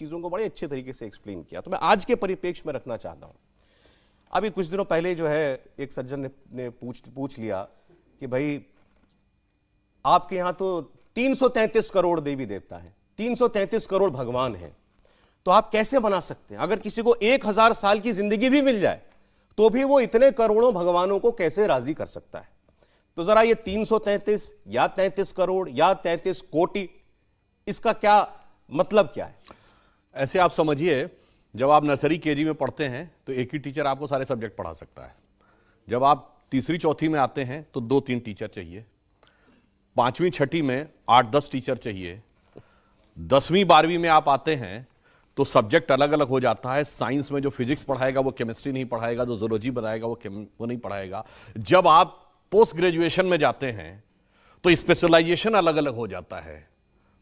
चीज़ों को बड़े अच्छे तरीके से एक्सप्लेन किया। तो मैं आज के परिप्रेक्ष्य में रखना चाहता हूँ। अभी कुछ दिनों पहले जो है एक सज्जन ने पूछ लिया कि भाई आपके यहाँ तो 333 करोड़ देवी देवता हैं, 333 करोड़ भगवान हैं, तो आप कैसे बना सकते हैं? अगर किसी को 1000 साल की जिंदगी भी मिल जाए तो भी वो इतने करोड़ों भगवानों को कैसे राजी कर सकता है? तो जरा ये 333 या 33 करोड़ या 33 कोटि, इसका क्या मतलब क्या है? ऐसे आप समझिए, जब आप नर्सरी केजी में पढ़ते हैं तो एक ही टीचर आपको सारे सब्जेक्ट पढ़ा सकता है। जब आप तीसरी चौथी में आते हैं तो 2-3 टीचर चाहिए। 5वीं छठी में 8-10 टीचर चाहिए। 10वीं 12वीं में आप आते हैं तो सब्जेक्ट अलग अलग हो जाता है। साइंस में जो फिजिक्स पढ़ाएगा वो केमिस्ट्री नहीं पढ़ाएगा, जो जूलॉजी बनाएगा वो नहीं पढ़ाएगा। जब आप पोस्ट ग्रेजुएशन में जाते हैं तो स्पेशलाइजेशन अलग अलग हो जाता है,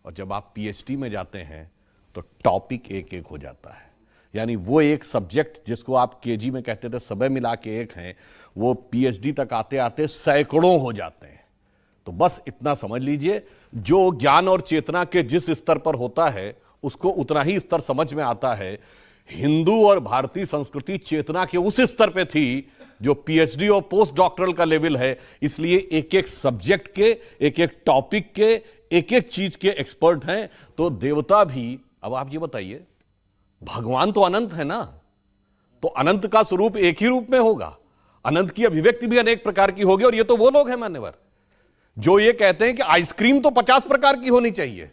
और जब आप पीएचडी में जाते हैं तो टॉपिक एक एक हो जाता है। यानी वो एक सब्जेक्ट जिसको आप केजी में कहते थे सबे मिला के एक हैं, वो पीएचडी तक आते आते सैकड़ों हो जाते हैं। तो बस इतना समझ लीजिए, जो ज्ञान और चेतना के जिस स्तर पर होता है उसको उतना ही स्तर समझ में आता है। हिंदू और भारतीय संस्कृति चेतना के उस स्तर पे थी जो पीएचडी और पोस्ट डॉक्टरल का लेवल है। इसलिए एक एक सब्जेक्ट के, एक एक टॉपिक के, एक एक चीज के एक्सपर्ट हैं। तो देवता भी, अब आप ये बताइए, भगवान तो अनंत है ना, तो अनंत का स्वरूप एक ही रूप में होगा, अनंत की अभिव्यक्ति भी अनेक प्रकार की होगी। और ये तो वो लोग हैं मान्यवर जो ये कहते हैं कि आइसक्रीम तो 50 प्रकार की होनी चाहिए,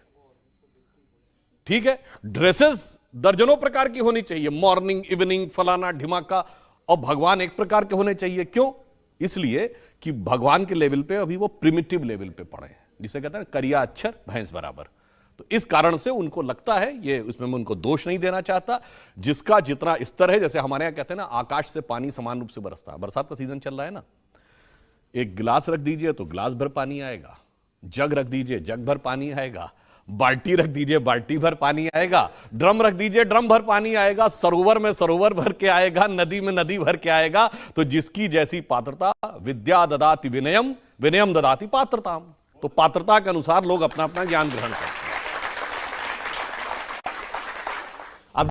ठीक है, ड्रेसेस दर्जनों प्रकार की होनी चाहिए, मॉर्निंग इवनिंग फलाना ढिमाका, और भगवान एक प्रकार के होने चाहिए। क्यों? इसलिए कि भगवान के लेवल पे अभी वो प्रिमिटिव लेवल पे पड़े हैं, जिसे कहते हैं करिया अक्षर भैंस बराबर। तो इस कारण से उनको लगता है, ये उसमें मैं उनको दोष नहीं देना चाहता, जिसका जितना स्तर है, जैसे हमारे यहां कहते हैं ना, आकाश से पानी समान रूप से बरसता है। बरसात का सीजन चल रहा है ना, एक गिलास रख दीजिए तो गिलास भर पानी आएगा, जग रख दीजिए जग भर पानी आएगा, बाल्टी रख दीजिए बाल्टी भर पानी आएगा, ड्रम रख दीजिए ड्रम भर पानी आएगा, सरोवर में सरोवर भर के आएगा, नदी में नदी भर के आएगा। तो जिसकी जैसी पात्रता, विद्या ददाति विनयम, विनयम ददाति पात्रताम। तो पात्रता के अनुसार लोग अपना अपना ज्ञान ग्रहण करते हैं।